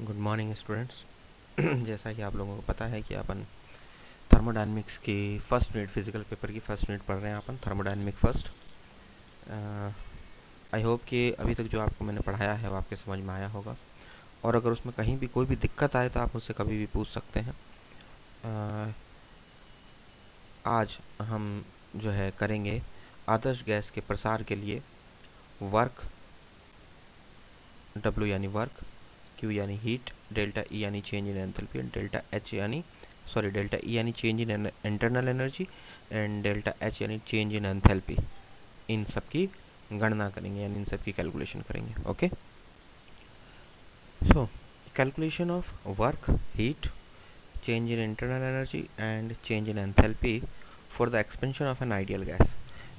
Good morning students. जैसा कि आप लोगों को पता है कि अपन थर्मोडायनेमिक्स की फर्स्ट यूनिट फिजिकल पेपर की फर्स्ट यूनिट पढ़ रहे हैं अपन थर्मोडायनेमिक फर्स्ट। आई होप कि अभी तक जो आपको मैंने पढ़ाया है वो आपके समझ में आया होगा, और अगर उसमें कहीं भी कोई भी दिक्कत आए तो आप मुझसे कभी भी पूछ सकते हैं। अ, आज हम जो है करेंगे आदर्श गैस के प्रसार के लिए वर्क, W यानी वर्क, Q यानी हीट, डेल्टा E यानी change in enthalpy, delta E यानी change in internal energy, and delta H यानी चेंज इन एंथैल्पी। इन सब की गणना करेंगे, यानी इन सब की कैलकुलेशन करेंगे। Okay, so calculation of work, heat, change in internal energy and change in enthalpy for the expansion of an ideal gas.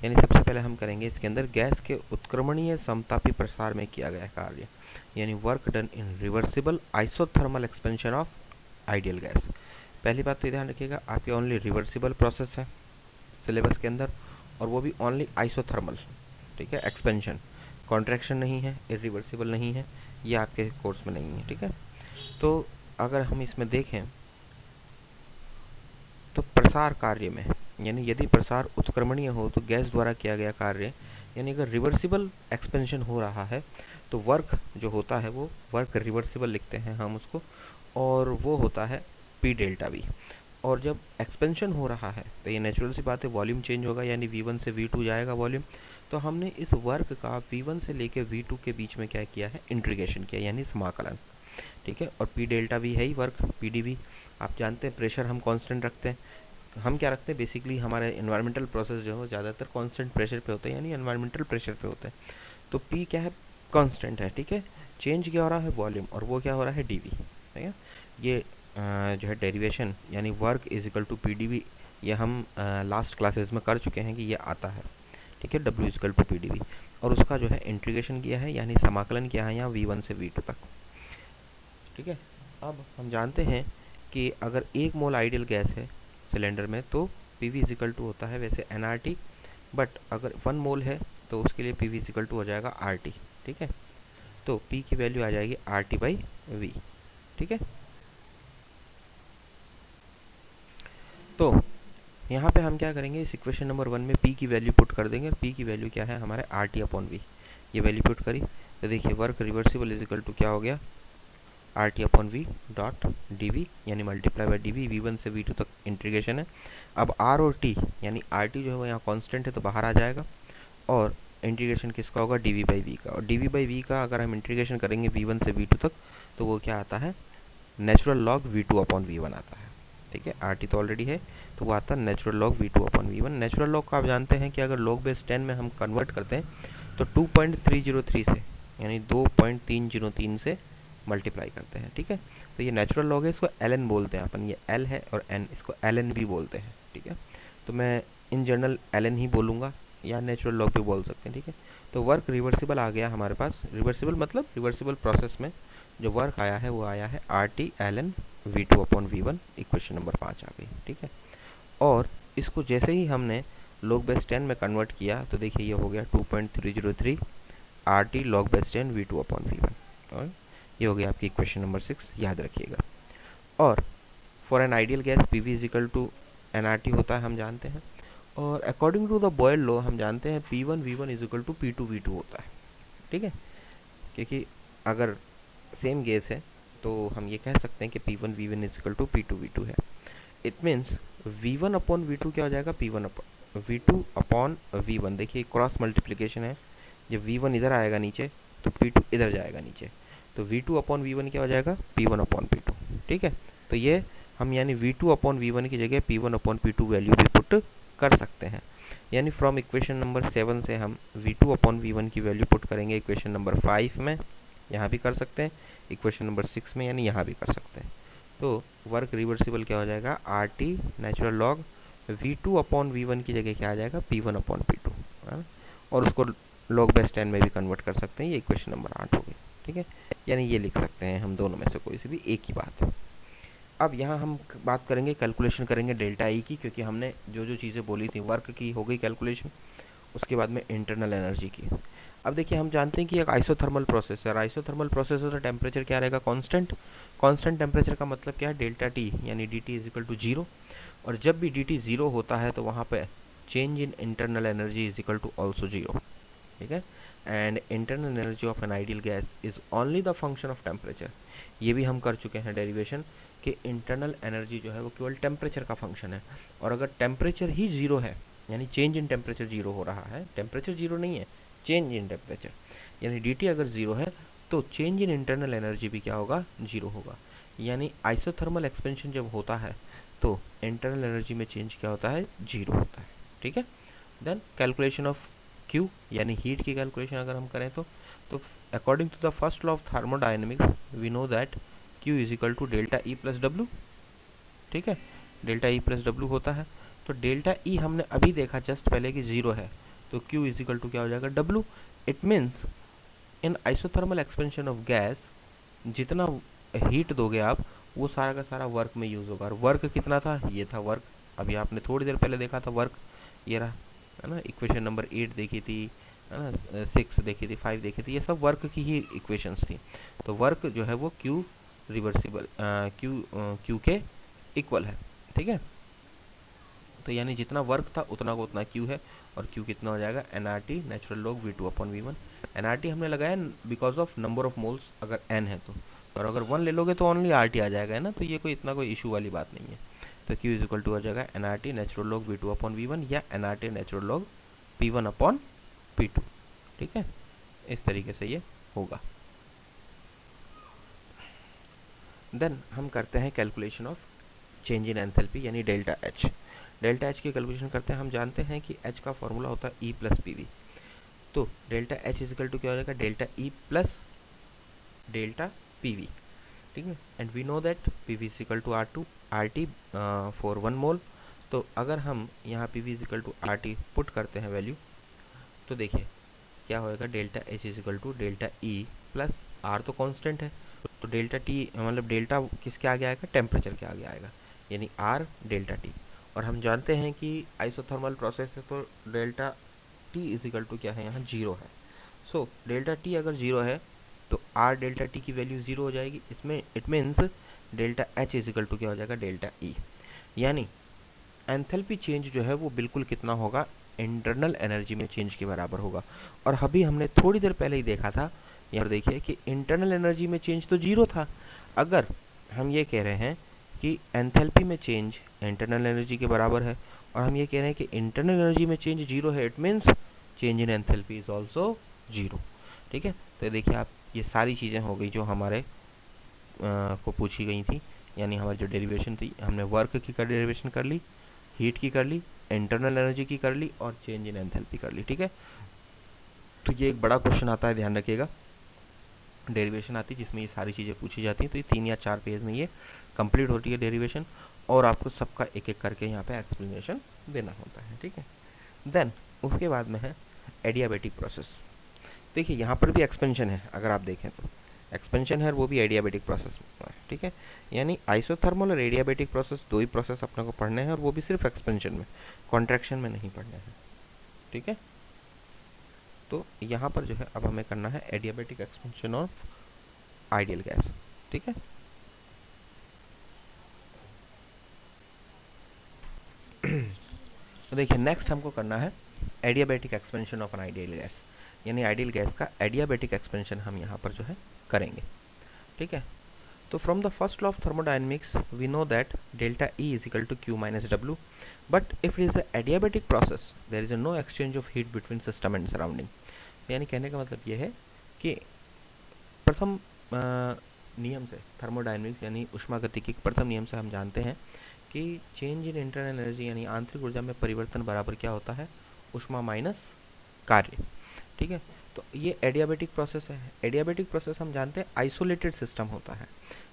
यानी सबसे पहले हम करेंगे इसके अंदर गैस के उत्क्रमणीय समतापी प्रसार में किया गया कार्य, यानी work done in reversible isothermal expansion of ideal gas. पहली बात तो ध्यान रखिएगा, आपके ओनली रिवर्सिबल प्रोसेस है सिलेबस के अंदर, और वो भी ओनली आइसोथर्मल। ठीक है, एक्सपेंशन, कॉन्ट्रैक्शन नहीं है, इरिवर्सिबल नहीं है, ये आपके कोर्स में नहीं है। ठीक है, तो अगर हम इसमें देखें तो प्रसार कार्य में, यानी यदि प्रसार उत्क्रमणीय हो तो गैस द्वारा किया गया कार्य, यानी अगर रिवर्सिबल एक्सपेंशन हो रहा है तो वर्क जो होता है वो वर्क रिवर्सिबल लिखते हैं हम उसको, और वो होता है पी डेल्टा वी। और जब एक्सपेंशन हो रहा है तो ये नेचुरल सी बात है, वॉल्यूम चेंज होगा, यानी V1 से V2 जाएगा वॉल्यूम। तो हमने इस वर्क का V1 से लेके V2 के बीच में क्या किया है, इंटीग्रेशन किया, यानी समाकलन। ठीक है, और पी डेल्टा वी है ही वर्क, PdV। आप जानते हैं प्रेशर हम कांस्टेंट रखते हैं, हम क्या रखते हैं बेसिकली, हमारे इन्वायरमेंटल प्रोसेस जो है ज़्यादातर कांस्टेंट प्रेशर पे होते हैं, यानी एनवायरमेंटल प्रेशर पे होते हैं। तो P क्या है, कांस्टेंट है। ठीक है, चेंज क्या हो रहा है, वॉल्यूम, और वो क्या हो रहा है, dV। ठीक है, ये जो है डेरिवेशन, यानी work is equal to PdV, ये हम लास्ट क्लासेस में कर चुके हैं कि ये आता है। ठीक है, W is equal to PdV, और उसका जो है इंटीग्रेशन किया है, यानी समाकलन किया है यहाँ V1 से V2 तक। ठीक है, अब हम जानते हैं कि अगर 1 मोल आइडियल गैस है सिलेंडर में तो PV इज इक्वल टू होता है वैसे nRT, बट अगर 1 मोल है तो उसके लिए PV इज इक्वल टू हो जाएगा RT। ठीक है, तो P की वैल्यू आ जाएगी RT/V। ठीक है, तो यहाँ पे हम क्या करेंगे, इस इक्वेशन नंबर 1 में P की वैल्यू पुट कर देंगे, और P की वैल्यू क्या है हमारे RT/V। ये वैल्यू पुट करी तो देखिए work reversible is equal to क्या हो गया, RT/V डॉट dV, यानी मल्टीप्लाई बाई dV, V1 से V2 तक इंटीग्रेशन है। अब R और T, यानी RT जो है वो यहाँ कांस्टेंट है तो बाहर आ जाएगा, और इंटीग्रेशन किसका होगा, dV/V का, और dV/V का अगर हम इंटीग्रेशन करेंगे V1 से V2 तक तो वो क्या आता है, नेचुरल लॉग V2/V1 आता है। ठीक है, RT तो ऑलरेडी है तो वो आता है natural log V2/V1। Natural log का आप जानते हैं कि अगर लॉग बेस 10 में हम कन्वर्ट करते हैं तो 2303 से, यानी 2303 से मल्टीप्लाई करते हैं। ठीक है, तो ये नेचुरल लॉग है, इसको ln बोलते हैं अपन, ये l है और n, इसको ln भी बोलते हैं। ठीक है, तो मैं इन जनरल ln ही बोलूँगा, या नेचुरल लॉग भी बोल सकते हैं। ठीक है, तो वर्क रिवर्सिबल आ गया हमारे पास, रिवर्सिबल मतलब रिवर्सिबल प्रोसेस में जो वर्क आया है वो आया है RT ln V2/V1, equation number 5 आ गई। ठीक है, और इसको जैसे ही हमने log बेस 10 में कन्वर्ट किया तो देखिए ये हो गया 2303 RT log बेस 10 V2/V1, और ये हो गया आपकी इक्वेशन नंबर 6, याद रखिएगा। और for an ideal gas PV is equal to nRT होता है, हम जानते हैं, और according to the Boyle law हम जानते हैं P1V1 is equal to P2V2 होता है। ठीक है, क्योंकि अगर सेम गैस है तो हम ये कह सकते हैं कि P1V1 is equal to P2V2 है। इट मीन्स V1/V2 क्या हो जाएगा, V2/V1। देखिए क्रॉस मल्टीप्लिकेशन है, जब V1 इधर आएगा नीचे तो P2 इधर जाएगा नीचे, तो V2/V1 क्या हो जाएगा, P1/P2। ठीक है, तो ये हम यानी V2/V1 की जगह P1/P2 वैल्यू भी पुट कर सकते हैं, यानी फ्रॉम इक्वेशन नंबर 7 से हम V2/V1 की वैल्यू पुट करेंगे इक्वेशन नंबर 5 में, यहाँ भी कर सकते हैं, इक्वेशन नंबर 6 में, यानी यहाँ भी कर सकते हैं। तो वर्क रिवर्सिबल क्या हो जाएगा, RT नेचुरल लॉग V2/V1 की जगह क्या आ जाएगा, P1/P2, है ना, और उसको लॉग बेस 10 में भी कन्वर्ट कर सकते हैं, ये इक्वेशन नंबर 8 होगी। ठीक है, यानी ये लिख सकते हैं हम दोनों में से कोई से भी एक ही बात। अब यहाँ हम बात करेंगे, कैलकुलेशन करेंगे डेल्टा ई की, क्योंकि हमने जो जो चीज़ें बोली थी, वर्क की हो गई कैलकुलेशन, उसके बाद में इंटरनल एनर्जी की। अब देखिए हम जानते हैं कि एक आइसोथर्मल प्रोसेस है, आइसोथर्मल प्रोसेस का टेम्परेचर क्या रहेगा, कांस्टेंट। कांस्टेंट टेम्परेचर का मतलब क्या है, डेल्टा टी यानी d T is equal to zero. और जब भी डी टी जीरो होता है तो वहाँ पे change in internal energy is equal to also zero, ठीक है। And internal energy of an ideal gas is only the function of temperature. ये भी हम कर चुके हैं डेरिवेशन कि इंटरनल एनर्जी जो है वो केवल टेम्परेचर का फंक्शन है। और अगर टेम्परेचर ही जीरो है, यानी चेंज इन टेम्परेचर जीरो हो रहा है, टेम्परेचर जीरो नहीं है, चेंज इन टेम्परेचर, यानी डी टी अगर जीरो है तो चेंज इन इंटरनल एनर्जी भी क्या होगा, जीरो होगा। यानी आइसोथर्मल एक्सपेंशन जब होता है तो इंटरनल एनर्जी में चेंज क्या होता है, जीरो होता है, ठीक है। देन कैलकुलेशन ऑफ Q यानी हीट की कैलकुलेशन अगर हम करें तो according to the first law of thermodynamics we know that Q is equal to delta E plus W, ठीक है। डेल्टा ई प्लस डब्ल्यू होता है, तो डेल्टा ई हमने अभी देखा जस्ट पहले कि जीरो है, तो Q इज इक्वल टू क्या हो जाएगा, W. It means in isothermal expansion of gas जितना हीट दोगे आप वो सारा का सारा वर्क में यूज होगा। और वर्क कितना था, ये था वर्क, अभी आपने थोड़ी देर पहले देखा था वर्क, ये रहा, है ना। इक्वेशन नंबर 8 देखी थी, है ना, 6 देखी थी, 5 देखी थी, ये सब वर्क की ही इक्वेशंस थी। तो वर्क जो है वो क्यू रिवर्सिबल क्यू के इक्वल है, ठीक है। तो यानी जितना वर्क था उतना को उतना क्यू है, और क्यू कितना हो जाएगा, N R T natural log V two upon V one. N R T हमने लगाया because of number of moles, अगर एन है तो, और अगर वन ले लोगे तो ओनली आर टी आ जाएगा, है ना। तो ये कोई इतना कोई इशू वाली बात नहीं है। तो Q इज इक्वल टू हो जाएगा N R T natural log V two upon V one, या N R T natural log P one upon P two, ठीक है। इस तरीके से ये होगा। देन हम करते हैं calculation of change in enthalpy यानी डेल्टा एच। डेल्टा एच की कैलकुलेशन करते हैं। हम जानते हैं कि एच का फॉर्मूला होता है ई प्लस पी वी। तो delta H is equal to क्या हो जाएगा, delta E plus delta P V, ठीक है। And we know that P V is equal to R to R T for one mole. तो अगर हम यहाँ P V is equal to R T put करते हैं वैल्यू, तो देखिए क्या होएगा, delta H is equal to delta E plus R तो कांस्टेंट है, तो डेल्टा टी मतलब डेल्टा किसके आगे आएगा, टेम्परेचर के आगे आएगा, यानी आर डेल्टा टी। और हम जानते हैं कि आइसोथर्मल प्रोसेस है तो delta T is equal to क्या है, यहाँ जीरो है। सो डेल्टा टी अगर जीरो है तो आर डेल्टा टी की वैल्यू जीरो हो जाएगी। इसमें it means delta H is equal to क्या हो जाएगा, डेल्टा ई। यानी एंथैल्पी चेंज जो है वो बिल्कुल कितना होगा, इंटरनल एनर्जी में चेंज के बराबर होगा। और अभी हमने थोड़ी देर पहले ही देखा था, यहाँ देखिए कि इंटरनल एनर्जी में चेंज तो जीरो था। अगर हम ये कह रहे हैं कि एंथैल्पी में चेंज इंटरनल एनर्जी के बराबर है, और हम ये कह रहे हैं कि इंटरनल एनर्जी में चेंज जीरो है, it means change in enthalpy is also zero, ठीक है। तो देखिए आप, ये सारी चीज़ें हो गई जो हमारे को पूछी गई थी। यानी हमारी जो डेरिवेशन थी, हमने वर्क की कर डेरिवेशन कर ली, हीट की कर ली, इंटरनल एनर्जी की कर ली, और चेंज इन एंथैल्पी कर ली, ठीक है। तो ये एक बड़ा क्वेश्चन आता है, ध्यान रखिएगा, डेरिवेशन आती है जिसमें ये सारी चीज़ें पूछी जाती हैं। तो ये 3 या 4 पेज में ये कंप्लीट होती है डेरिवेशन, और आपको सबका एक एक करके यहाँ पे एक्सप्लेनेशन देना होता है, ठीक है। देन उसके बाद में है एडियाबेटिक प्रोसेस। देखिए यहाँ पर भी एक्सपेंशन है, अगर आप देखें तो एक्सपेंशन है, वो भी एडियाबेटिक प्रोसेस में है, ठीक है। यानी आइसोथर्मल और एडियाबेटिक प्रोसेस दो ही प्रोसेस अपने को पढ़ने हैं, और वो भी सिर्फ एक्सपेंशन में, कॉन्ट्रैक्शन में नहीं पढ़ने हैं, ठीक है। तो यहाँ पर जो है अब हमें करना है adiabatic expansion of ideal gas, ठीक है। तो देखिए नेक्स्ट हमको करना है adiabatic expansion of an ideal gas, यानी आइडियल गैस का एडियाबेटिक एक्सपेंशन हम यहाँ पर जो है करेंगे, ठीक है। तो from the first law of thermodynamics we know that delta E is equal to Q minus W, but if it is a adiabatic process there is no exchange of heat between system and surrounding. यानी कहने का मतलब ये है कि प्रथम नियम से, थर्मोडायनेमिक्स यानी उष्मागतिकी के प्रथम नियम से हम जानते हैं कि चेंज इन इंटरनल एनर्जी यानी आंतरिक ऊर्जा में परिवर्तन बराबर क्या होता है, उष्मा माइनस कार्य, ठीक है। तो ये एडियाबेटिक प्रोसेस है। एडियाबेटिक प्रोसेस हम जानते हैं आइसोलेटेड सिस्टम होता है,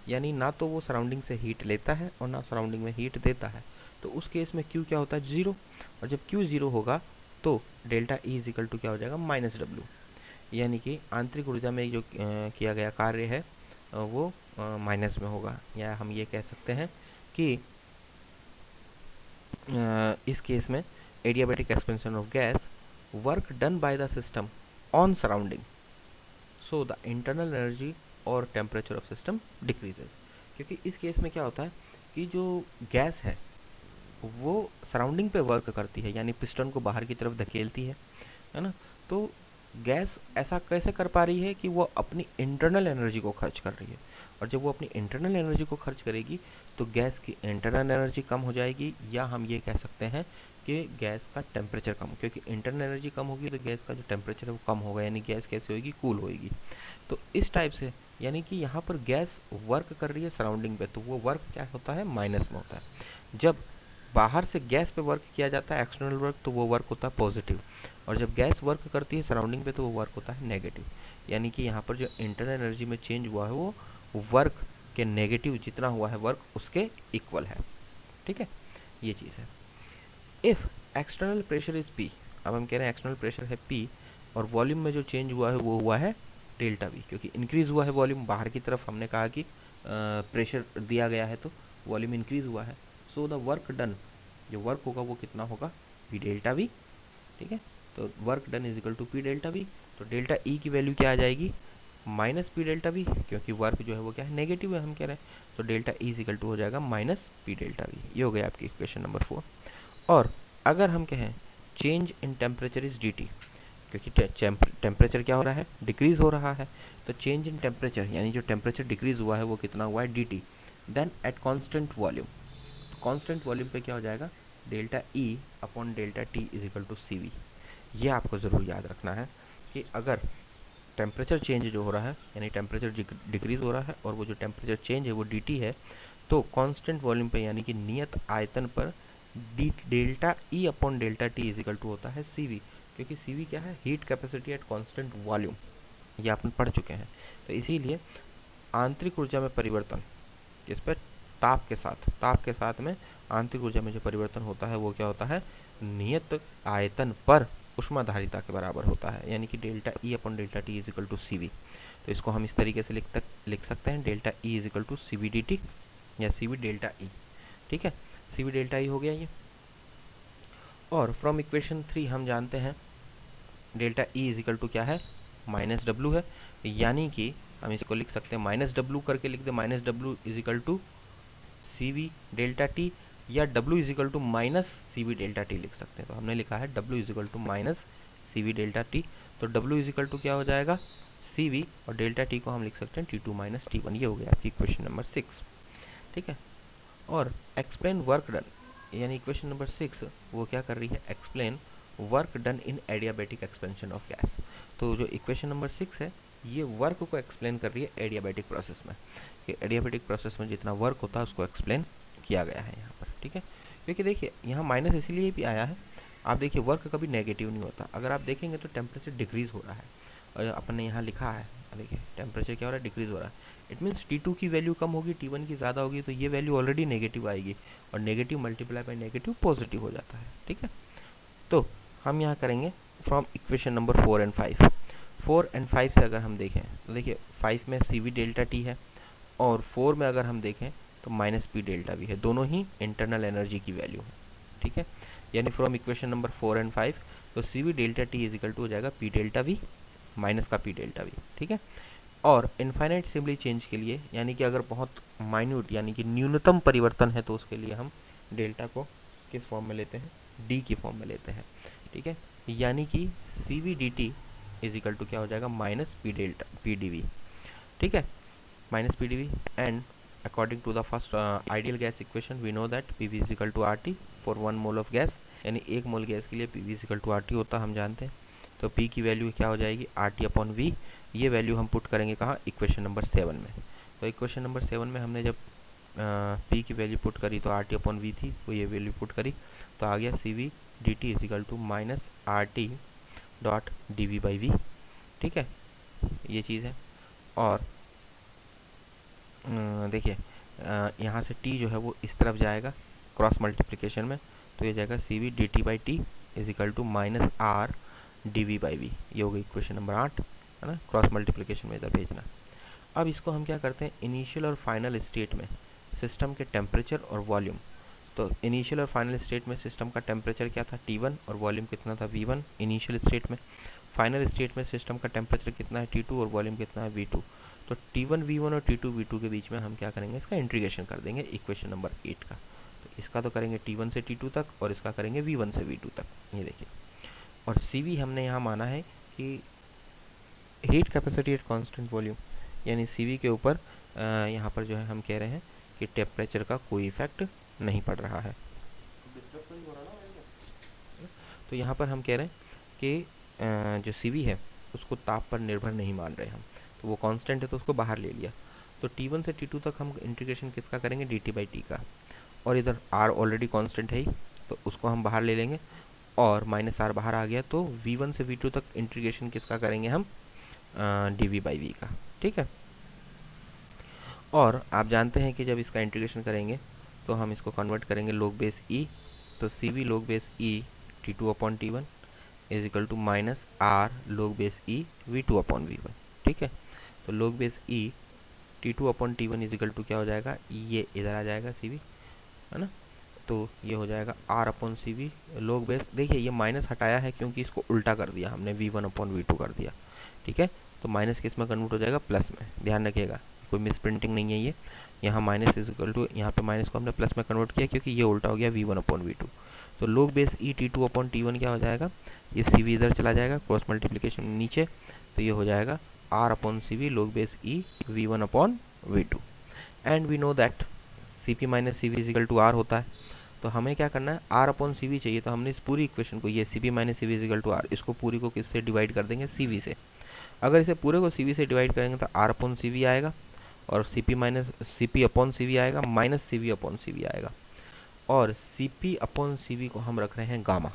यानी ना तो वो सराउंडिंग से हीट लेता है और ना सराउंडिंग में हीट देता है। तो उस केस में क्यू क्या होता है, जीरो। और जब क्यू जीरो होगा तो delta E is equal to क्या हो जाएगा, माइनस डब्ल्यू। यानी कि आंतरिक ऊर्जा में जो किया गया कार्य है वो माइनस में होगा। या हम ये कह सकते हैं कि इस केस में adiabatic expansion of gas, work done by the system on surrounding, so the internal energy और टेम्परेचर ऑफ सिस्टम डिक्रीजेज। क्योंकि इस केस में क्या होता है कि जो गैस है वो सराउंडिंग पे वर्क करती है, यानी पिस्टन को बाहर की तरफ धकेलती है ना। तो गैस ऐसा कैसे कर पा रही है कि वो अपनी इंटरनल एनर्जी को खर्च कर रही है, और जब वो अपनी इंटरनल एनर्जी को खर्च करेगी तो गैस की इंटरनल एनर्जी कम हो जाएगी, या हम ये कह सकते हैं कि गैस का टेम्परेचर कम, क्योंकि इंटरनल एनर्जी कम होगी तो गैस का जो टेम्परेचर है वो कम होगा, यानी गैस कैसे होगी, कूल होगी। तो इस टाइप से यानी कि यहाँ पर गैस वर्क कर रही है सराउंडिंग पे, तो वो वर्क क्या होता है, माइनस में होता है। जब बाहर से गैस पे वर्क किया जाता है एक्सटर्नल वर्क, तो वो वर्क होता है पॉजिटिव, और जब गैस वर्क करती है सराउंडिंग पे तो वो वर्क होता है नेगेटिव। यानी कि यहाँ पर जो इंटरनल एनर्जी में चेंज हुआ है वो वर्क के नेगेटिव जितना हुआ है वर्क उसके इक्वल है। ठीक है, ये चीज़ है। If external pressure is P, अब हम कह रहे हैं एक्सटर्नल प्रेशर है पी, और वॉल्यूम में जो चेंज हुआ है वो हुआ है डेल्टा वी, क्योंकि इंक्रीज हुआ है वॉल्यूम बाहर की तरफ, हमने कहा कि प्रेशर दिया गया है तो वॉल्यूम इंक्रीज हुआ है। सो द वर्क डन, जो वर्क होगा वो कितना होगा, पी डेल्टा वी। ठीक है, तो work done is equal to P delta V. तो डेल्टा ई की वैल्यू क्या आ जाएगी, माइनस पी डेल्टा वी, क्योंकि वर्क जो है वो क्या है, नेगेटिव है हम कह रहे हैं, तो delta E is equal to हो जाएगा माइनस पी डेल्टा वी। ये हो गया आपकी इक्वेशन नंबर 4। और अगर हम कहें change in temperature is D T, क्योंकि टेम्परेचर क्या हो रहा है, डिक्रीज हो रहा है, तो चेंज इन टेम्परेचर यानी जो टेम्परेचर डिक्रीज हुआ है वो कितना हुआ है, d T. Then at constant volume, constant volume पे क्या हो जाएगा, delta E upon delta T is equal to C V. ये आपको ज़रूर याद रखना है कि अगर टेम्परेचर चेंज जो हो रहा है, यानी टेम्परेचर डिक्रीज हो रहा है और वो जो टेम्परेचर चेंज है वो डी टी है, तो कांस्टेंट वॉल्यूम पे यानी कि नियत आयतन पर d delta E upon delta T is equal to होता है सी वी, क्योंकि सी वी क्या है, heat capacity at constant volume, ये आपने पढ़ चुके हैं। तो इसीलिए आंतरिक ऊर्जा में परिवर्तन इस पर ताप के साथ में आंतरिक ऊर्जा में जो परिवर्तन होता है वो क्या होता है, नियत आयतन पर ऊष्माधारिता के बराबर होता है, यानी कि delta E upon delta T is equal to C V. तो इसको हम इस तरीके से लिख सकते हैं, delta E is equal to C V D T या सी वी डेल्टा ई। ठीक है, सी वी डेल्टा ई हो गया ये। और फ्रॉम इक्वेशन 3 हम जानते हैं delta E is equal to क्या है, माइनस डब्लू है, यानी कि हम इसको लिख सकते हैं माइनस डब्लू करके लिख दे, minus W is equal to C V delta T, या W is equal to minus C V delta T लिख सकते हैं। तो हमने लिखा है W is equal to minus C V delta T, तो डब्लू इज इक्वल टू क्या हो जाएगा, सी वी, और डेल्टा टी को हम लिख सकते हैं T two minus T one. ये हो गया आपकी इक्वेशन नंबर 6। ठीक है, और एक्सप्लेन वर्क डन, यानी इक्वेशन नंबर 6 वो क्या कर रही है, explain work done in adiabatic expansion of gas. तो जो इक्वेशन नंबर 6 है ये वर्क को एक्सप्लेन कर रही है एडियाबैटिक प्रोसेस में, कि एडियाबैटिक प्रोसेस में जितना वर्क होता है उसको एक्सप्लेन किया गया है यहाँ पर। ठीक है, क्योंकि देखिए यहाँ माइनस इसीलिए भी आया है, आप देखिए वर्क कभी नेगेटिव नहीं होता, अगर आप देखेंगे तो टेम्परेचर डिक्रीज हो रहा है, और अपन ने यहाँ लिखा है देखिए टेम्परेचर क्या हो रहा है, डिक्रीज हो रहा है, इट मीन्स T2 की वैल्यू कम होगी, T1 की ज़्यादा होगी, तो ये वैल्यू ऑलरेडी नेगेटिव आएगी, और negative multiply by negative positive हो जाता है। ठीक है, तो हम यहाँ करेंगे from equation number 4 and 5। 4 and 5 से अगर हम देखें तो देखिए 5 में सी वी डेल्टा टी है, और 4 में अगर हम देखें तो माइनस पी डेल्टा वी है, दोनों ही इंटरनल एनर्जी की वैल्यू है। ठीक है, यानी फ्रॉम इक्वेशन नंबर 4 एंड 5, तो C V delta T is equal to हो जाएगा पी डेल्टा वी माइनस का पी डेल्टा वी। ठीक है, और इनफाइनाइट सिम्बली चेंज के लिए, यानी कि अगर बहुत माइन्यूट यानी कि न्यूनतम परिवर्तन है, तो उसके लिए हम डेल्टा को किस फॉर्म में लेते हैं, डी की फॉर्म में लेते हैं। ठीक है, यानी कि C V D T is equal to क्या हो जाएगा, minus P delta P D V. ठीक है, minus P D V, and according to the first ideal gas equation we know that P V is equal to R T for 1 mole of gas, यानी 1 mole gas के लिए P V is equal to R T होता है, हम जानते हैं। तो P की वैल्यू क्या हो जाएगी, आर टी अपॉन वी, ये वैल्यू हम पुट करेंगे कहाँ, इक्वेशन नंबर 7 में। तो इक्वेशन नंबर 7 में हमने जब पी की वैल्यू पुट करी तो आर टी अपॉन वी थी, तो ये वैल्यू पुट करी तो आ गया C V D T is equal to minus R T dot D V by V. ठीक है, ये चीज़ है। और देखिए यहाँ से टी जो है वो इस तरफ जाएगा क्रॉस मल्टीप्लिकेशन में, तो ये जाएगा C V D T by T is equal to minus R D V by V. ये हो गई इक्वेशन नंबर 8, है ना, क्रॉस मल्टीप्लिकेशन में इधर भेजना। अब इसको हम क्या करते हैं, इनिशियल और फाइनल स्टेट में सिस्टम के टेम्परेचर और वॉल्यूम। तो इनिशियल और फाइनल स्टेट में सिस्टम का टेम्परेचर क्या था, T1, और वॉल्यूम कितना था, V1 इनिशियल स्टेट में। फाइनल स्टेट में सिस्टम का टेम्परेचर कितना है T2 और वॉल्यूम कितना है V2। तो T1 V1 और T2 V2 के बीच में हम क्या करेंगे, इसका इंटीग्रेशन कर देंगे इक्वेशन नंबर 8 का। तो इसका तो करेंगे T1 से T2 तक और इसका करेंगे V1 से V2 तक, ये देखिए। और CV हमने यहाँ माना है कि heat capacity at constant volume, यानी CV के ऊपर यहाँ पर जो है हम कह रहे हैं कि टेम्परेचर का कोई इफेक्ट नहीं पड़ रहा है। तो यहाँ पर हम कह रहे हैं कि जो CV है उसको ताप पर निर्भर नहीं मान रहे हम, तो वो कांस्टेंट है तो उसको बाहर ले लिया। तो T1 से T2 तक हम इंटीग्रेशन किसका करेंगे, dt/T का। और इधर R ऑलरेडी कांस्टेंट है ही, तो उसको हम बाहर ले लेंगे और -R बाहर आ गया, तो V1 से V2 तक इंटीग्रेशन किसका करेंगे हम, dV/V का। ठीक है। और आप जानते हैं कि जब इसका इंटीग्रेशन करेंगे तो हम इसको कन्वर्ट करेंगे log बेस E, तो CV log base E T2/T1 is equal to -R log base E V2/V1। ठीक है। तो log base E T2/T1 is equal to क्या हो जाएगा, ये इधर आ जाएगा CV, है ना। तो ये हो जाएगा R/CV log बेस, देखिए ये माइनस हटाया है क्योंकि इसको उल्टा कर दिया हमने, V1/V2 कर दिया। ठीक है। तो माइनस किस में कन्वर्ट हो जाएगा, प्लस में, ध्यान रखिएगा कोई मिस प्रिंटिंग नहीं है ये। यहाँ माइनस इज इक्वल टू, यहाँ पे माइनस को हमने प्लस में कन्वर्ट किया क्योंकि ये उल्टा हो गया V1/V2। तो log बेस E T2/T1 क्या हो जाएगा, ये CV इधर चला जाएगा, क्रॉस मल्टीप्लिकेशन नीचे, तो ये हो जाएगा R/CV log base E V1/V2। And we know that CP minus CV is equal to R होता है। तो हमें क्या करना है, R/CV चाहिए, तो हमने इस पूरी इक्वेशन को, ये CP minus CV is equal to R, इसको पूरी को किससे डिवाइड कर देंगे, CV से। अगर इसे पूरे को CV से डिवाइड करेंगे तो R/CV आएगा और CP/CV आएगा, माइनस CV/CV आएगा। और CP/CV को हम रख रहे हैं गामा,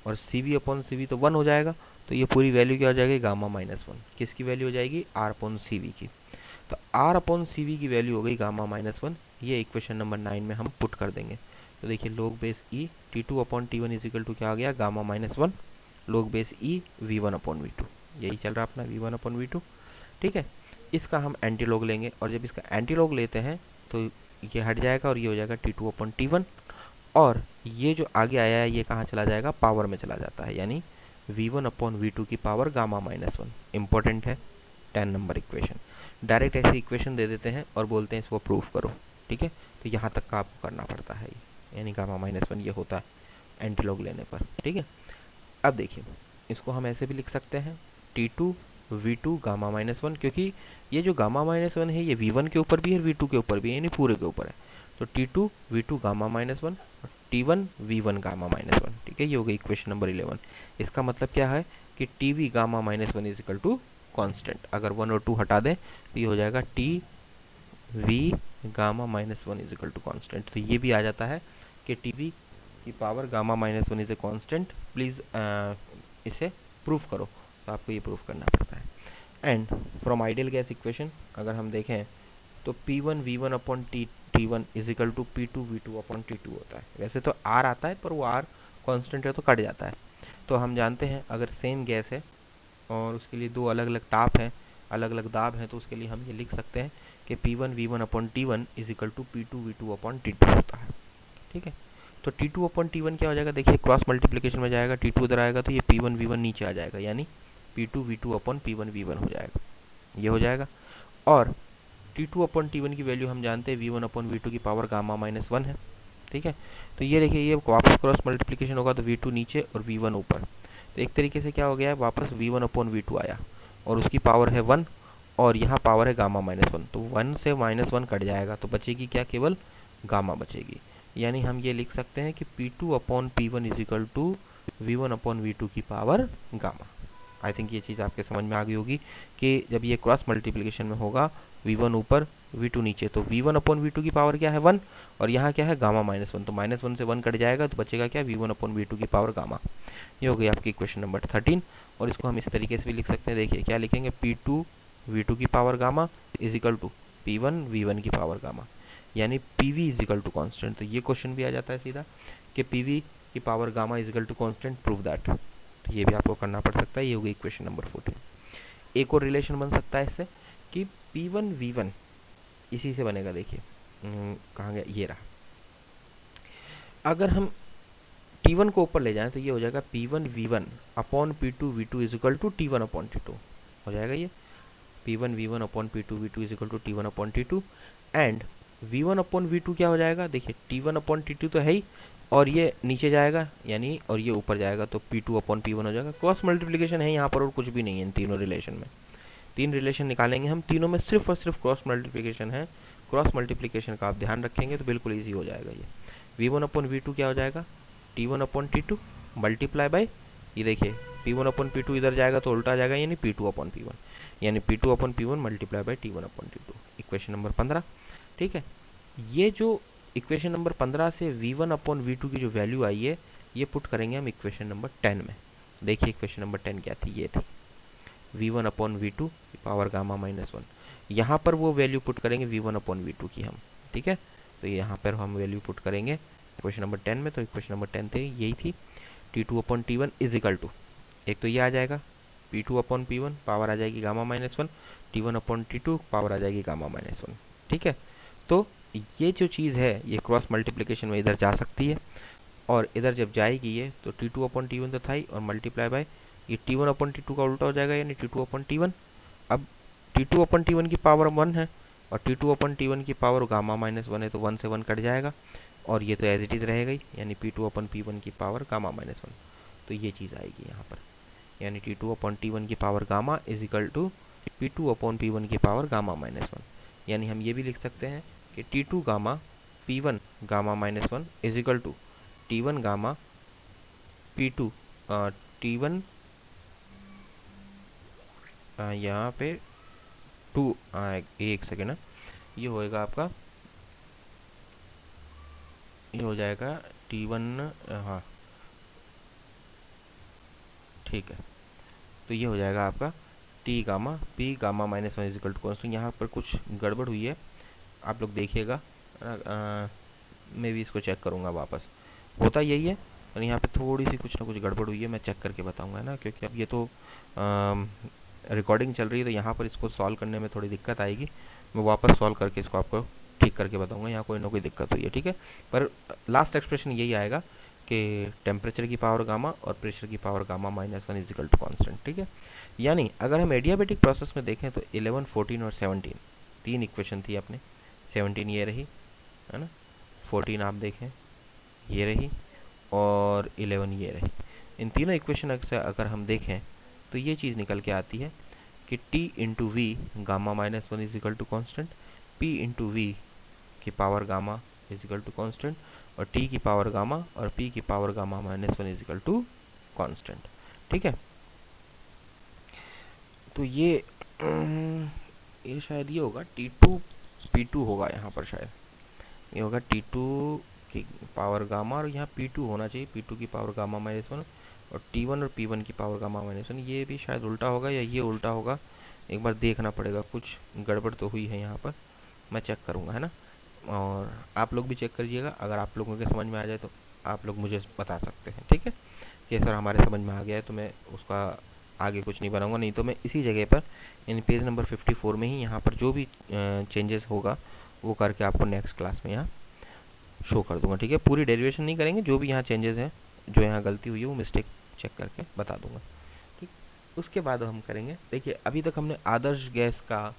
और CV/CV तो 1 हो जाएगा, तो ये पूरी वैल्यू क्या हो जाएगी, गामा-1। किसकी वैल्यू हो जाएगी, R/CV की। तो R/CV की वैल्यू हो गई गामा-1, ये इक्वेशन नंबर 9 में हम पुट कर देंगे। तो देखिए log base E T2/T1 is equal to क्या हो गया, गामा-1 log बेस E V1/V2, यही चल रहा अपना V1/V2। ठीक है। इसका हम एंटीलॉग लेंगे, और जब इसका एंटीलॉग लेते हैं तो ये हट जाएगा और ये हो जाएगा T2/T1, और ये जो आगे आया है ये कहाँ चला जाएगा, पावर में चला जाता है, यानी V1/V2 की पावर गामा-1। इंपॉर्टेंट है 10 नंबर इक्वेशन। डायरेक्ट ऐसी इक्वेशन दे देते हैं और बोलते हैं इसको प्रूफ करो। ठीक है। तो यहाँ तक का आपको करना पड़ता है, यानी गामा-1 ये होता है एंटीलॉग लेने पर। ठीक है। अब देखिए इसको हम ऐसे भी लिख सकते हैं T2 V2 गामा-1, क्योंकि ये जो गामा-1 है ये V1 के ऊपर भी है, V2 के ऊपर भी है, यानी पूरे के ऊपर है। तो T2 V2 गामा-1 और T1 V1 गामा-1। ठीक है। ये हो गई इक्वेशन नंबर 11। इसका मतलब क्या है कि TV gamma is equal to constant. अगर 1 और 2 हटा दें तो ये हो जाएगा TV gamma is equal to constant. तो ये भी आ जाता है कि TV की power gamma is a constant. Please इसे प्रूफ करो, तो आपको ये प्रूफ करना पड़ता है। And from ideal gas equation अगर हम देखें तो P1 V1/T1 is equal to P2 V2/T2 होता है। वैसे तो R आता है पर वो R कांस्टेंट है तो कट जाता है। तो हम जानते हैं अगर सेम गैस है और उसके लिए दो अलग अलग ताप हैं, अलग अलग दाब हैं, तो उसके लिए हम ये लिख सकते हैं कि P1 V1/T1 is equal to P2 V2/T2 होता है। ठीक है। तो T2/T1 क्या हो जाएगा, देखिए क्रॉस मल्टीप्लिकेशन में जाएगा, T2 इधर आएगा तो ये P1 V1 नीचे आ जाएगा, यानी P2 V2/P1 V1 हो जाएगा, ये हो जाएगा। और T2/T1 की वैल्यू हम जानते हैं V1/V2 की पावर गामा-1 है। ठीक है। तो ये देखिए ये वापस क्रॉस मल्टीप्लिकेशन होगा तो V2 नीचे और V1 ऊपर, तो एक तरीके से क्या हो गया है, वापस V1/V2 आया और उसकी पावर है 1 और यहाँ पावर है गामा-1, तो 1 से -1 कट जाएगा तो बचेगी क्या, केवल गामा बचेगी। यानी हम ये लिख सकते हैं कि P2/P1 is equal to V1/V2 की पावर गामा। आई थिंक ये चीज़ आपके समझ में आ गई होगी कि जब ये क्रॉस मल्टीप्लिकेशन में होगा V1 ऊपर V2 नीचे, तो V1/V2 की पावर क्या है 1 और यहाँ क्या है गामा-1, तो -1 से 1 कट जाएगा तो बचेगा क्या, V1/V2 की पावर गामा। ये हो गई आपकी इक्वेशन नंबर 13। और इसको हम इस तरीके से भी लिख सकते हैं, देखिए क्या लिखेंगे, P2 V2 की power gamma is equal to P1 V1 की पावर गामा, यानी PV is equal to constant. तो ये क्वेश्चन भी आ जाता है सीधा कि PV की power gamma is equal to constant, prove that. तो ये भी आपको करना पड़ सकता है। ये होगी इक्वेशन नंबर 14। एक और रिलेशन बन सकता है इससे कि P1 V1 इसी से बनेगा, देखिए कहाँ गया, ये रहा। अगर हम T1 को ऊपर ले जाएं तो ये हो जाएगा P1 V1 upon P2 V2 is equal to T1 upon T2 हो जाएगा। ये P1 V1 upon P2 V2 is equal to T1 upon T2 and V1 upon V2 क्या हो जाएगा, देखिए T1 अपॉन T2 तो है ही, और ये नीचे जाएगा यानी और ये ऊपर जाएगा तो P2 अपॉन P1 हो जाएगा। क्रॉस मल्टीप्लिकेशन है यहाँ पर और कुछ भी नहीं है इन तीनों रिलेशन में। तीन रिलेशन निकालेंगे हम, तीनों में सिर्फ और सिर्फ क्रॉस मल्टीप्लिकेशन है। क्रॉस मल्टीप्लिकेशन का आप ध्यान रखेंगे तो बिल्कुल ईजी हो जाएगा। ये V1 अपॉन V2 क्या हो जाएगा, T1 upon T2 multiply by, ये देखिए P1 अपॉन P2 इधर जाएगा तो उल्टा जाएगा यानी P2 अपॉन P1, यानी P2 upon P1 multiply by T1 upon T2, equation number 15। ठीक है, ये जो इक्वेशन नंबर 15 से V1 अपॉन V2 की जो वैल्यू आई है ये पुट करेंगे हम इक्वेशन नंबर 10 में। देखिए इक्वेशन नंबर 10 क्या थी, ये थी V1 upon V2 power gamma minus 1। यहाँ पर वो वैल्यू पुट करेंगे V1 अपॉन V2 की हम। ठीक है, तो यहाँ पर हम वैल्यू पुट करेंगे इक्वेशन नंबर 10 में। तो इक्वेशन नंबर 10 थी यही थी T2 upon T1 is equal to, एक तो ये आ जाएगा P2 अपॉन P1 पावर आ जाएगी gamma minus 1, T1 upon T2 power आ जाएगी गामा माइनस 1। ठीक है, तो ये जो चीज़ है ये क्रॉस मल्टीप्लिकेशन में इधर जा सकती है और इधर जब जाएगी ये तो T2 अपॉन T1 तो था ही और मल्टीप्लाई बाय ये T1 अपॉन T2 का उल्टा हो जाएगा यानी T2 अपॉन T1। अब T2 अपॉन T1 की पावर 1 है और T2 अपॉन T1 की पावर गामा माइनस 1 है तो 1 से 1 कट जाएगा और ये तो एज इट इज़ रहेगा ही यानी P2 अपॉन P1 की पावर गामा माइनस 1। तो ये चीज़ आएगी यहाँ पर यानी T2 अपॉन T1 की power gamma is equal to P2 upon P1 की पावर गामा माइनस 1। यानी हम ये भी लिख सकते हैं कि T2 gamma P1 gamma minus 1 is equal to T1 gamma P2 T1 यहाँ पे 2 एक सेकेंड, ये होएगा आपका, ये हो जाएगा T1, हाँ ठीक है, तो ये हो जाएगा आपका T gamma P gamma minus 1 is equal to constant. यहाँ पर कुछ गड़बड़ हुई है, आप लोग देखिएगा, मैं भी इसको चेक करूँगा वापस, होता यही है और यहाँ पे थोड़ी सी कुछ ना कुछ गड़बड़ हुई है, मैं चेक करके बताऊँगा ना, क्योंकि अब ये तो रिकॉर्डिंग चल रही है तो यहाँ पर इसको सॉल्व करने में थोड़ी दिक्कत आएगी। मैं वापस सॉल्व करके इसको आपको ठीक करके बताऊँगा, यहाँ कोई ना कोई दिक्कत हुई है। ठीक है, पर लास्ट एक्सप्रेशन यही आएगा कि टेम्परेचर की पावर गामा और प्रेशर की power gamma minus 1 is equal to constant. ठीक है, यानी अगर हम एडियाबेटिक प्रोसेस में देखें तो 11, 14 और 17 तीन इक्वेशन थी अपने। 17 ये रही है ना, 14 आप देखें ये रही और 11 ये रही। इन तीनों इक्वेशन से अगर हम देखें तो ये चीज़ निकल के आती है कि T into V gamma minus 1 is equal to constant, P into V की power gamma is equal to constant और T की पावर गामा और P की power gamma minus 1 is equal to constant. ठीक है, तो ये शायद ये होगा T2 P2 होगा यहाँ पर, शायद ये होगा T2 की पावर गामा और यहाँ P2 होना चाहिए, P2 की पावर गामा माइनस 1 और T1 और P1 की पावर गामा माइनस 1। ये भी शायद उल्टा होगा या ये उल्टा होगा, एक बार देखना पड़ेगा, कुछ गड़बड़ तो हुई है यहाँ पर, मैं चेक करूँगा है ना, और आप लोग भी चेक करिएगा। अगर आप लोगों के समझ में आ जाए तो आप लोग मुझे बता सकते हैं। ठीक है, कि सर हमारे समझ में आ गया है तो मैं उसका आगे कुछ नहीं बनाऊंगा, नहीं तो मैं इसी जगह पर इन पेज नंबर 54 में ही यहाँ पर जो भी चेंजेस होगा वो करके आपको नेक्स्ट क्लास में यहाँ शो कर दूंगा। ठीक है, पूरी डेरिवेशन नहीं करेंगे, जो भी यहाँ चेंजेस हैं, जो यहाँ गलती हुई है वो मिस्टेक चेक करके बता दूंगा। ठीक, उसके बाद हम करेंगे, देखिए अभी तक हमने आदर्श गैस का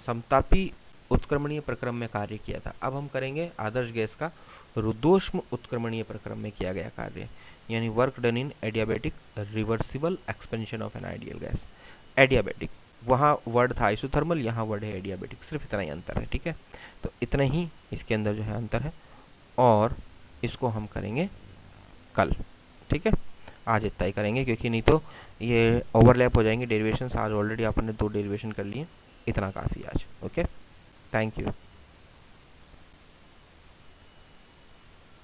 समतापी उत्क्रमणीय प्रक्रम में कार्य किया था। अब हम करेंगे आदर्श गैस का रुद्धोष्म उत्क्रमणीय प्रक्रम में किया गया कार्य, यानी work done in adiabatic reversible expansion of an ideal gas. Adiabatic वहाँ वर्ड था आइसोथर्मल, यहाँ वर्ड है एडियाबेटिक, सिर्फ इतना ही अंतर है। ठीक है, तो इतना ही इसके अंदर जो है अंतर है और इसको हम करेंगे कल। ठीक है, आज इतना ही करेंगे क्योंकि नहीं तो ये ओवरलैप हो जाएंगे डेरिवेशंस। आज ऑलरेडी आपने 2 डेरिवेशन कर लिए, इतना काफ़ी आज। Okay, thank you.